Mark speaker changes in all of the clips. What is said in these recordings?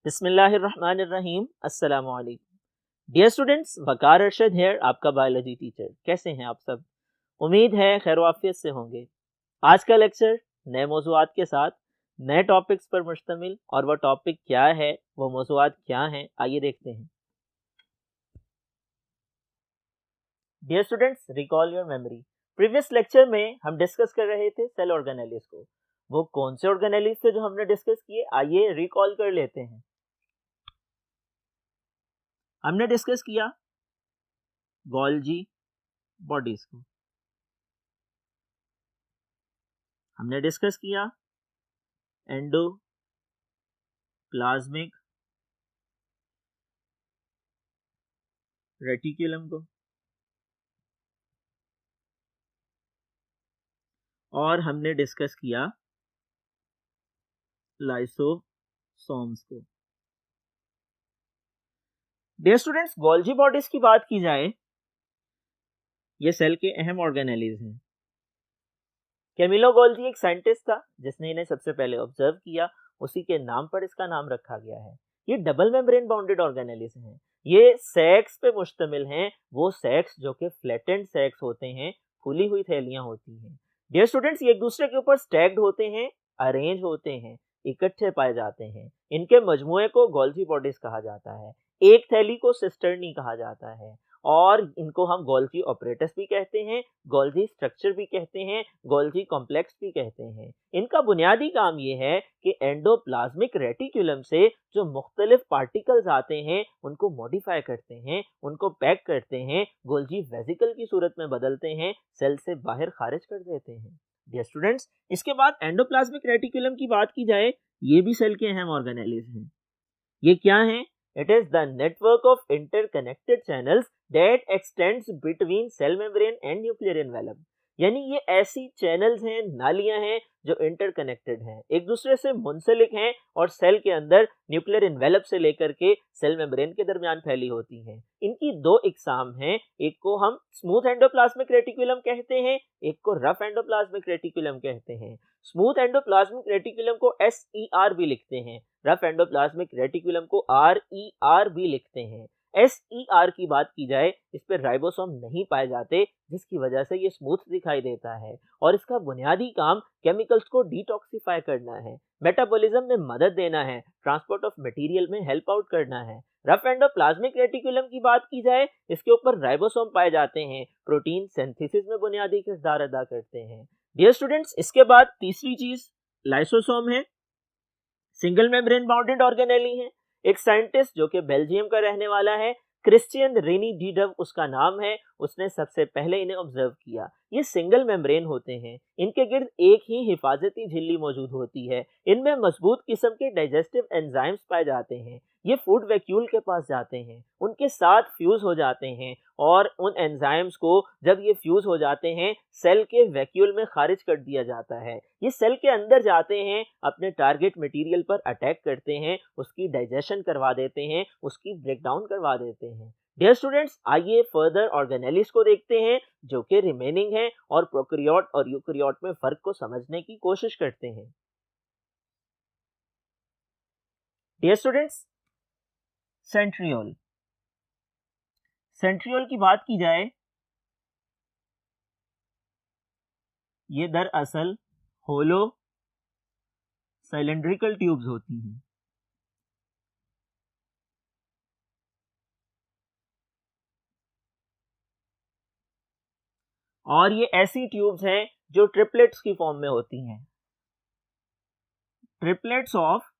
Speaker 1: बिस्मिल्लाहिर्रहमानिर्रहीम। अस्सलामु अलैकुम डियर स्टूडेंट्स, वकार अरशद हेयर, आपका बायोलॉजी टीचर। कैसे हैं आप सब? उम्मीद है खैर वाफियत से होंगे। आज का लेक्चर नए मौज़ूआत के साथ, नए टॉपिक्स पर मुश्तमिल, और वह टॉपिक क्या है, वो मौज़ूआत क्या हैं, आइए देखते हैं। Dear students, recall your memory. Previous lecture में हम डिस्कस कर रहे थे सेल ऑर्गेनेलिस को। वो कौन से ऑर्गेनेलिस थे जो हमने डिस्कस किए, आइए रिकॉल कर लेते हैं। हमने डिस्कस किया गोल्जी बॉडीज को, हमने डिस्कस किया एंडोप्लाज्मिक रेटिकुलम को, और हमने डिस्कस किया लाइसोसोम्स को। डियर स्टूडेंट्स, गोल्जी बॉडीज की बात की जाए, ये सेल के अहम ऑर्गेनेलिज हैं। कैमिलो गोल्जी एक साइंटिस्ट था जिसने इन्हें सबसे पहले ऑब्जर्व किया, उसी के नाम पर इसका नाम रखा गया है। ये डबल मेम्ब्रेन बाउंडेड ऑर्गेनेलिज हैं। ये सेक्स पे मुश्तमिल हैं, वो सेक्स जो कि फ्लैटेंड सेक्स होते हैं, फूली हुई थैलियां होती हैं। डियर स्टूडेंट्स, ये एक दूसरे के ऊपर स्टैक्ड होते हैं, अरेंज होते हैं, इकट्ठे पाए जाते हैं। इनके मजमुए को गोल्जी बॉडीज कहा जाता है। एक थैली को सिस्टर्नी कहा जाता है, और इनको हम गोल्जी ऑपरेटस भी कहते हैं, गोल्जी स्ट्रक्चर भी कहते हैं, गोल्जी कॉम्प्लेक्स भी कहते हैं। इनका बुनियादी काम ये है कि एंडोप्लाज्मिक रेटिकुलम से जो मुख्तलिफ पार्टिकल्स आते हैं उनको मॉडिफाई करते हैं, उनको पैक करते हैं, गोल्जी वेसिकल की सूरत में बदलते हैं, सेल से बाहर खारिज कर देते हैं। डियर स्टूडेंट्स, इसके बाद एंडोप्लाज्मिक रेटिकुलम की बात की जाए, ये भी सेल के अहम ऑर्गेनेलिज हैं। ये क्या है? It is the network of interconnected channels that extends between cell membrane and nuclear envelope। यानी ये ऐसी चैनल्स हैं, नालियां हैं जो इंटरकनेक्टेड हैं, एक दूसरे से मुंसलिक हैं, और सेल के अंदर न्यूक्लियर एनवेलप से लेकर के सेल मेम्ब्रेन के दरमियान फैली होती हैं। इनकी दो इकसाम हैं, एक को हम स्मूथ एंडोप्लाज्मिक रेटिकुलम कहते हैं, एक को रफ एंडोप्लाज्मिक रेटिकुलम कहते हैं। स्मूथ एंडोप्लाज्मिक रेटिकुलम को SER भी लिखते हैं, रफ एंडोप्लाज्मिक रेटिकुलम को RER भी लिखते हैं। SER की बात की जाए, इस पर राइबोसोम नहीं पाए जाते, जिसकी वजह से ये स्मूथ दिखाई देता है, और इसका बुनियादी काम केमिकल्स को डिटॉक्सिफाई करना है, मेटाबॉलिज्म में मदद देना है, ट्रांसपोर्ट ऑफ मटेरियल में हेल्प आउट करना है। रफ एंडोप्लाज्मिक रेटिकुलम की बात की जाए, इसके ऊपर राइबोसोम पाए जाते हैं, प्रोटीन सिंथेसिस में बुनियादी किरदार अदा करते हैं। डियर स्टूडेंट्स, इसके बाद तीसरी चीज लाइसोसोम है। सिंगल मेम्ब्रेन बाउंडेड ऑर्गेनेली है। एक साइंटिस्ट जो कि बेल्जियम का रहने वाला है, क्रिश्चियन रेनी डीडव उसका नाम है, उसने सबसे पहले इन्हें ऑब्जर्व किया। ये सिंगल मेम्ब्रेन होते हैं, इनके गिर्द एक ही हिफाजती झिल्ली मौजूद होती है, इनमें मजबूत किस्म के डाइजेस्टिव एंजाइम्स पाए जाते हैं। ये फूड वैक्यूल के पास जाते हैं, उनके साथ फ्यूज हो जाते हैं, और उन एंजाइम्स को जब ये फ्यूज हो जाते हैं, सेल के वैक्यूल में खारिज कर दिया जाता है। ये सेल के अंदर जाते हैं, अपने टारगेट मटेरियल पर अटैक करते हैं, उसकी डाइजेशन करवा देते हैं, उसकी ब्रेकडाउन करवा देते हैं। डियर स्टूडेंट्स, आइए फर्दर ऑर्गेनेलिस को देखते हैं जो कि रिमेनिंग है, और प्रोकैरियोट और यूकैरियोट में फर्क को समझने की कोशिश करते हैं। Dear students, centriole. सेंट्रियोल की बात की जाए, ये दरअसल होलो सिलेंड्रिकल ट्यूब्स होती हैं, और ये ऐसी ट्यूब्स हैं जो ट्रिपलेट्स की फॉर्म में होती हैं, triplets of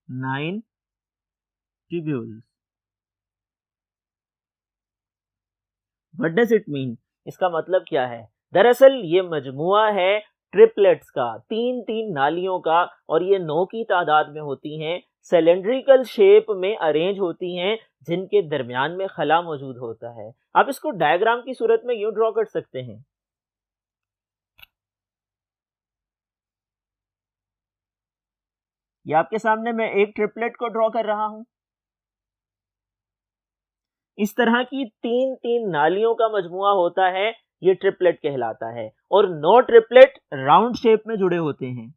Speaker 1: 9 tubules. What does it mean? इसका मतलब क्या है? दरअसल ये मजमुआ है ट्रिपलेट्स का, तीन तीन नालियों का, और ये 9 की तादाद में होती हैं, सिलेंड्रिकल शेप में अरेंज होती हैं, जिनके दरमियान में खला मौजूद होता है। आप इसको डायग्राम की सूरत में यूं ड्रॉ कर सकते हैं। ये आपके सामने मैं एक ट्रिपलेट को ड्रॉ कर रहा हूं। इस तरह की तीन तीन नालियों का मजमुआ होता है, ये ट्रिपलेट कहलाता है। और 9 ट्रिपलेट राउंड शेप में जुड़े होते हैं।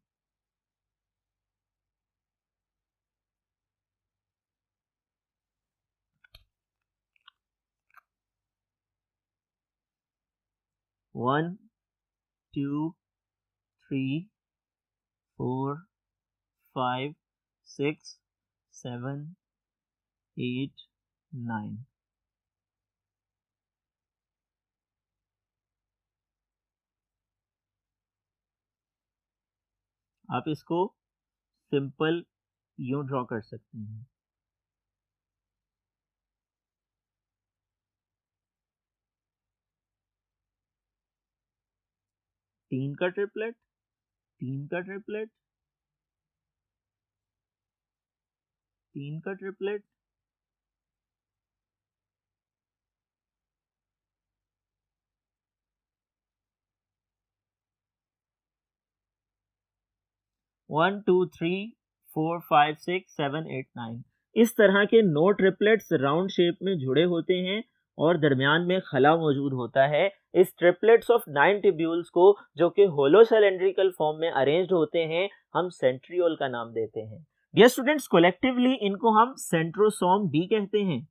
Speaker 1: वन 2 3 4 5 6 7 8 9। आप इसको सिंपल यूं ड्रॉ कर सकते हैं। तीन का ट्रिपलेट, तीन का ट्रिपलेट, तीन का ट्रिपलेट, वन 2 3 4 5 6 7 8 9। इस तरह के 9 ट्रिपलेट्स राउंड शेप में जुड़े होते हैं और दरमियान में खला मौजूद होता है। इस ट्रिपलेट्स ऑफ 9 ट्यूब्यूल्स को, जो कि होलो सिलेंड्रिकल फॉर्म में अरेंज्ड होते हैं, हम सेंट्रियोल का नाम देते हैं। डियर स्टूडेंट्स, कलेक्टिवली इनको हम सेंट्रोसोम भी कहते हैं।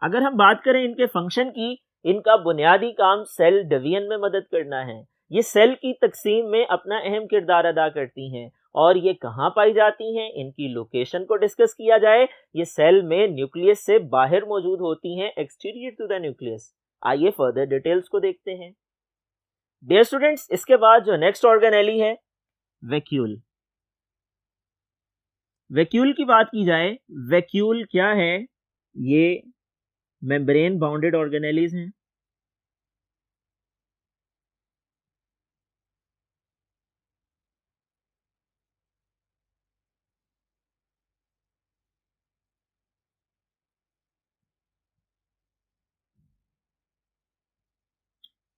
Speaker 1: अगर हम बात करें इनके फंक्शन की, इनका बुनियादी काम सेल डिवीजन में मदद करना है। ये सेल की तकसीम में अपना अहम किरदार अदा करती हैं। और ये कहाँ पाई जाती हैं, इनकी लोकेशन को डिस्कस किया जाए, ये सेल में न्यूक्लियस से बाहर मौजूद होती हैं, एक्सटीरियर टू द न्यूक्लियस। आइए फर्दर डिटेल्स को देखते हैं। डियर स्टूडेंट्स, इसके बाद जो नेक्स्ट ऑर्गेनेली है, वैक्यूल। वैक्यूल की बात की जाए, वैक्यूल क्या है? ये मेम्ब्रेन बाउंडेड ऑर्गेनेलीज हैं।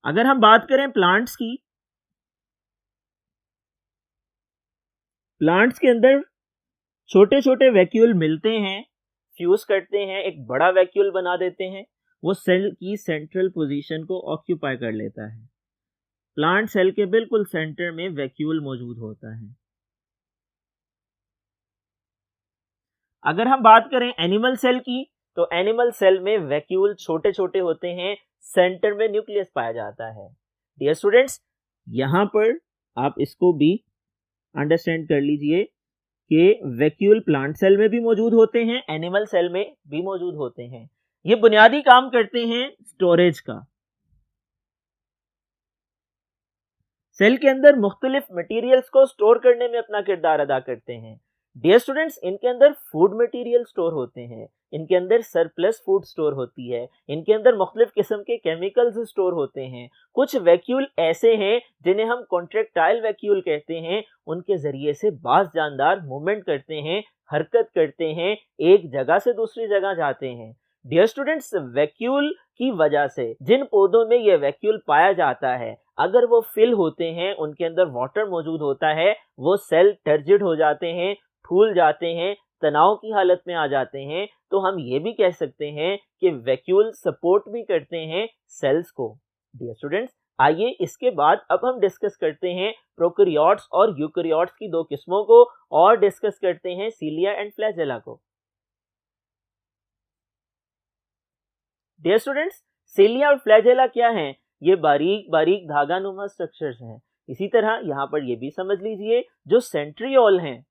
Speaker 1: अगर हम बात करें प्लांट्स की, प्लांट्स के अंदर छोटे छोटे वैक्यूल मिलते हैं, फ्यूज करते हैं, एक बड़ा वैक्यूल बना देते हैं। वो सेल की सेंट्रल पोजीशन को ऑक्यूपाई कर लेता है। प्लांट सेल के बिल्कुल सेंटर में वैक्यूल मौजूद होता है। अगर हम बात करें एनिमल सेल की, तो एनिमल सेल में वैक्यूल छोटे छोटे होते हैं, सेंटर में न्यूक्लियस पाया जाता है। डियर स्टूडेंट्स, यहां पर आप इसको भी अंडरस्टैंड कर लीजिए कि वैक्यूल प्लांट सेल में भी मौजूद होते हैं, एनिमल सेल में भी मौजूद होते हैं। ये बुनियादी काम करते हैं स्टोरेज का। सेल के अंदर मुख्तलिफ मटेरियल्स को स्टोर करने में अपना किरदार अदा करते हैं। डियर स्टूडेंट्स, इनके अंदर फूड मटेरियल स्टोर होते हैं, इनके अंदर सरप्लस फूड स्टोर होती है, इनके अंदर मुख्तलिफ किस्म के केमिकल्स स्टोर होते हैं। कुछ वैक्यूल ऐसे हैं जिन्हें हम कॉन्ट्रैक्टाइल वैक्यूल कहते हैं। उनके जरिए से बाज जानदार मूवमेंट करते हैं, हरकत करते हैं, एक जगह से दूसरी जगह जाते हैं। डियर स्टूडेंट्स, वैक्यूल की वजह से जिन पौधों में यह वैक्यूल पाया जाता है, अगर वो फिल होते हैं, उनके अंदर वाटर मौजूद होता है, वो सेल टर्जिड हो जाते हैं, फूल जाते हैं, तनाव की हालत में आ जाते हैं। तो हम ये भी कह सकते हैं कि वैक्यूल सपोर्ट भी करते हैं सेल्स को। डियर स्टूडेंट्स, आइए इसके बाद अब हम डिस्कस करते हैं प्रोकैरियोट्स और यूकैरियोट्स की दो किस्मों को, और डिस्कस करते हैं सीलिया एंड फ्लैजेला को। डियर स्टूडेंट्स, सीलिया और फ्लैजेला क्या हैं? ये बारीक बारीक धागानुमा स्ट्रक्चर्स हैं। इसी तरह यहाँ पर ये भी समझ लीजिए, जो सेंट्रियोल हैं,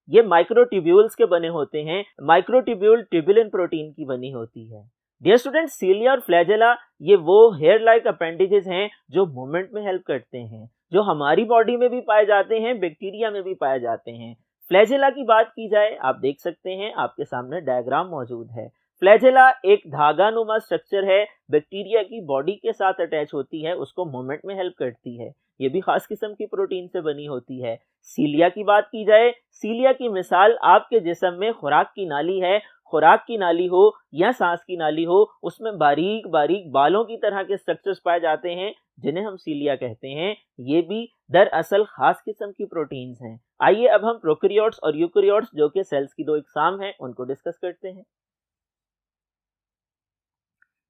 Speaker 1: ये माइक्रोट्यूब्यूल्स के बने होते हैं। माइक्रोट्यूब्यूल ट्यूबुलिन प्रोटीन की बनी होती है। डियर स्टूडेंट्स, सीलिया और फ्लैजेला ये वो हेयर लाइक अपेंडेजेस हैं जो मूवमेंट में हेल्प करते हैं, जो हमारी बॉडी में भी पाए जाते हैं, बैक्टीरिया में भी पाए जाते हैं। फ्लैजेला की बात की जाए, आप देख सकते हैं, आपके सामने डायग्राम मौजूद है। फ्लैजेला एक धागानुमा स्ट्रक्चर है, बैक्टीरिया की बॉडी के साथ अटैच होती है, उसको मूवमेंट में हेल्प करती है। ये भी खास किस्म की प्रोटीन से बनी होती है। सीलिया की बात की जाए, सीलिया की मिसाल आपके जिस्म में खुराक की नाली है। खुराक की नाली हो या सांस की नाली हो, उसमें बारीक बारीक बालों की तरह के स्ट्रक्चर्स पाए जाते हैं, जिन्हें हम सीलिया कहते हैं। ये भी दरअसल खास किस्म की प्रोटीन्स हैं। आइए अब हम प्रोकैरियोट्स और यूकैरियोट्स, जो कि सेल्स की दो इकसाम हैं, उनको डिस्कस करते हैं।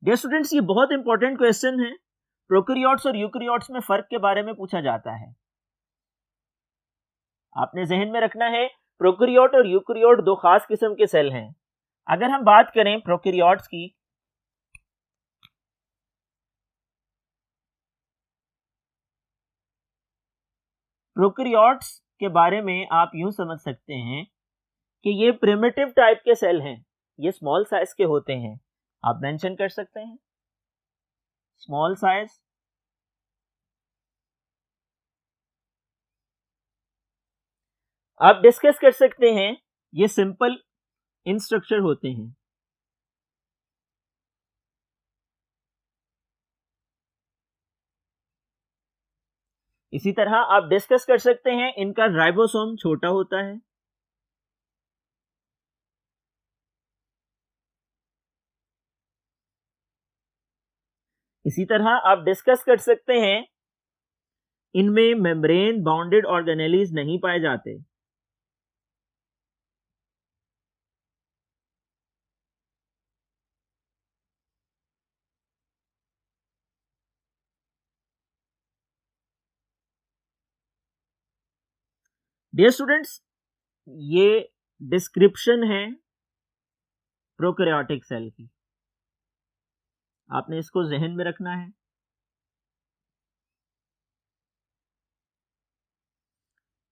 Speaker 1: डियर स्टूडेंट्स, ये बहुत इंपॉर्टेंट क्वेश्चन है। प्रोकैरियोट्स और यूकैरियोट्स में फर्क के बारे में पूछा जाता है। आपने जहन में रखना है, प्रोकैरियोट और यूकैरियोट दो खास किस्म के सेल हैं। अगर हम बात करें प्रोकैरियोट्स की, प्रोकैरियोट्स के बारे में आप यूं समझ सकते हैं कि ये प्रिमिटिव टाइप के सेल हैं। ये स्मॉल साइज के होते हैं। आप मेंशन कर सकते हैं स्मॉल साइज। आप डिस्कस कर सकते हैं ये सिंपल इन स्ट्रक्चर होते हैं। इसी तरह आप डिस्कस कर सकते हैं इनका राइबोसोम छोटा होता है। इसी तरह आप डिस्कस कर सकते हैं इनमें मेम्ब्रेन बाउंडेड ऑर्गेनेलीज नहीं पाए जाते। डियर स्टूडेंट्स, ये डिस्क्रिप्शन है प्रोकैरियोटिक सेल की। आपने इसको जहन में रखना है।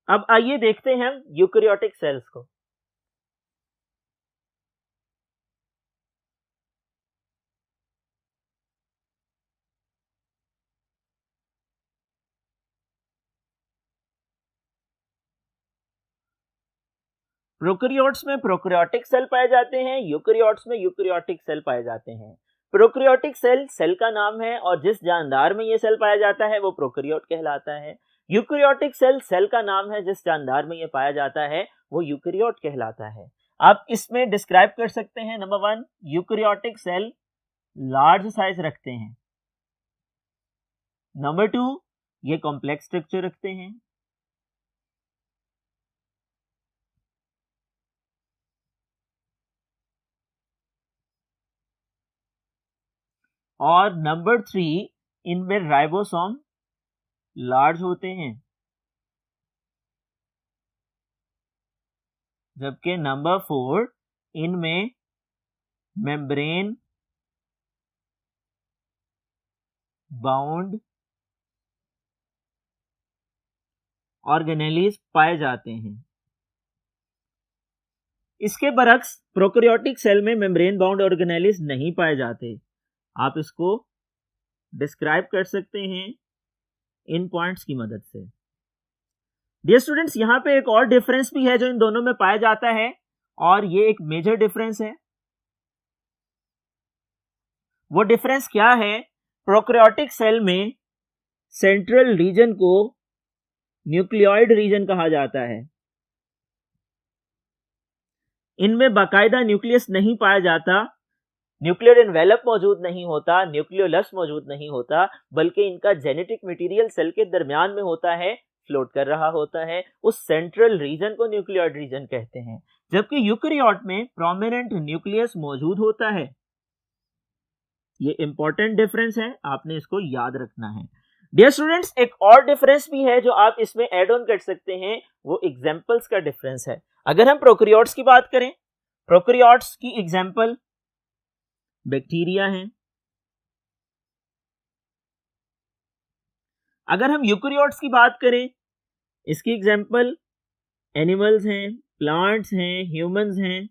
Speaker 1: अब आइए देखते हैं हम यूकैरियोटिक सेल्स को। प्रोकैरियोट्स में प्रोकैरियोटिक सेल पाए जाते हैं, यूकैरियोट्स में यूकैरियोटिक सेल पाए जाते हैं। प्रोकैरियोटिक सेल सेल का नाम है और जिस जानदार में ये सेल पाया जाता है वो प्रोकैरियोट कहलाता है। यूकैरियोटिक सेल सेल का नाम है जिस जानदार में ये पाया जाता है वो यूकैरियोट कहलाता है। आप इसमें डिस्क्राइब कर सकते हैं, number 1, eukaryotic cell large size रखते हैं। नंबर 2, ये कॉम्प्लेक्स स्ट्रक्चर रखते हैं। और नंबर 3, इनमें राइबोसोम लार्ज होते हैं। जबकि नंबर 4, इनमें मेम्ब्रेन बाउंड ऑर्गेनेलीज पाए जाते हैं। इसके बरक्स प्रोकैरियोटिक सेल में मेम्ब्रेन बाउंड ऑर्गेनेलीज नहीं पाए जाते। आप इसको डिस्क्राइब कर सकते हैं इन पॉइंट्स की मदद से। डियर स्टूडेंट्स, यहां पे एक और डिफरेंस भी है जो इन दोनों में पाया जाता है और ये एक मेजर डिफरेंस है। वो डिफरेंस क्या है? प्रोकैरियोटिक सेल में सेंट्रल रीजन को न्यूक्लियोइड रीजन कहा जाता है। इनमें बाकायदा न्यूक्लियस नहीं पाया जाता, न्यूक्लियर एनवेलप मौजूद नहीं होता, न्यूक्लियोलस मौजूद नहीं होता, बल्कि इनका जेनेटिक मटेरियल सेल के दरमियान में होता है, फ्लोट कर रहा होता है। उस सेंट्रल रीजन को न्यूक्लियोइड रीजन कहते हैं। जबकि यूकैरियोट में प्रोमिनेंट न्यूक्लियस मौजूद होता है। ये इंपॉर्टेंट डिफरेंस है, आपने इसको याद रखना है। डियर स्टूडेंट्स, एक और डिफरेंस भी है जो आप इसमें ऐड ऑन कर सकते हैं, वो एग्जांपल्स का डिफरेंस है। अगर हम प्रोकैरियोट्स की बात करें, प्रोकैरियोट्स की एग्जांपल बैक्टीरिया हैं। अगर हम यूकैरियोट्स की बात करें, इसकी एग्जांपल एनिमल्स हैं, प्लांट्स हैं, ह्यूमंस हैं,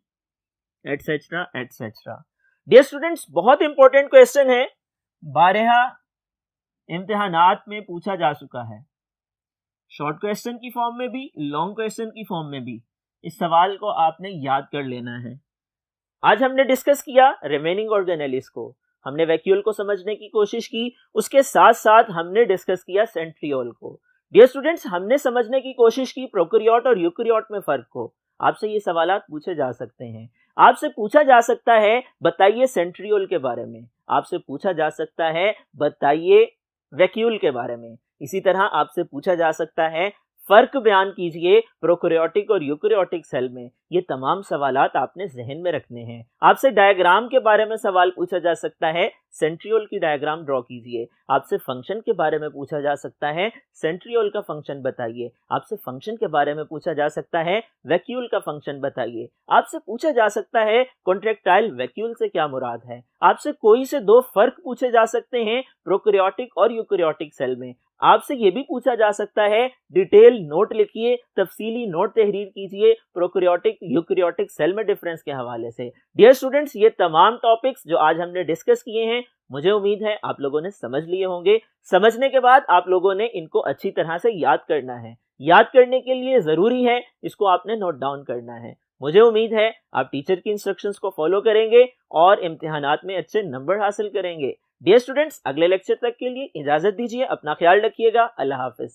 Speaker 1: एटसेट्रा एटसेट्रा। डियर स्टूडेंट्स, बहुत इंपॉर्टेंट क्वेश्चन है, 12 इम्तिहानात में पूछा जा चुका है, शॉर्ट क्वेश्चन की फॉर्म में भी, लॉन्ग क्वेश्चन की फॉर्म में भी। इस सवाल को आपने याद कर लेना है। आज हमने डिस्कस किया रिमेनिंग ऑर्गेनेलिस को, हमने वैक्यूल को समझने की कोशिश की, उसके साथ साथ हमने डिस्कस किया सेंट्रियोल को। डियर स्टूडेंट्स, हमने समझने की कोशिश की प्रोकैरियोट और यूकैरियोट में फर्क को। आपसे ये सवालात पूछे जा सकते हैं। आपसे पूछा जा सकता है बताइए सेंट्रियोल के बारे में, आपसे पूछा जा सकता है बताइए वैक्यूल के बारे में, इसी तरह आपसे पूछा जा सकता है फर्क बयान कीजिए प्रोकैरियोटिक और यूकैरियोटिक सेल में। ये तमाम सवालात आपने जहन में रखने हैं। आपसे डायग्राम के बारे में सवाल पूछा जा सकता है, सेंट्रियोल की डायग्राम ड्रॉ कीजिए। आपसे फंक्शन के बारे में पूछा जा सकता है, सेंट्रियोल का फंक्शन बताइए। आपसे फंक्शन के बारे में पूछा जा सकता है, वैक्यूल का फंक्शन बताइए। आपसे पूछा जा सकता है कॉन्ट्रैक्टाइल वैक्यूल से क्या मुराद है। आपसे कोई से दो फर्क पूछे जा सकते हैं प्रोकैरियोटिक और यूकैरियोटिक सेल में। आपसे ये भी पूछा जा सकता है, डिटेल नोट लिखिए, तफसीली नोट तहरीर कीजिए प्रोकैरियोटिक यूकैरियोटिक सेल में डिफरेंस के हवाले से। डियर स्टूडेंट्स, ये तमाम टॉपिक्स जो आज हमने डिस्कस किए हैं, मुझे उम्मीद है आप लोगों ने समझ लिए होंगे। समझने के बाद आप लोगों ने इनको अच्छी तरह से याद करना है। याद करने के लिए जरूरी है इसको आपने नोट डाउन करना है। मुझे उम्मीद है आप टीचर की इंस्ट्रक्शंस को फॉलो करेंगे और इम्तिहानात में अच्छे नंबर हासिल करेंगे। डियर स्टूडेंट्स, अगले लेक्चर तक के लिए इजाजत दीजिए। अपना ख्याल रखिएगा। अल्लाह हाफिज।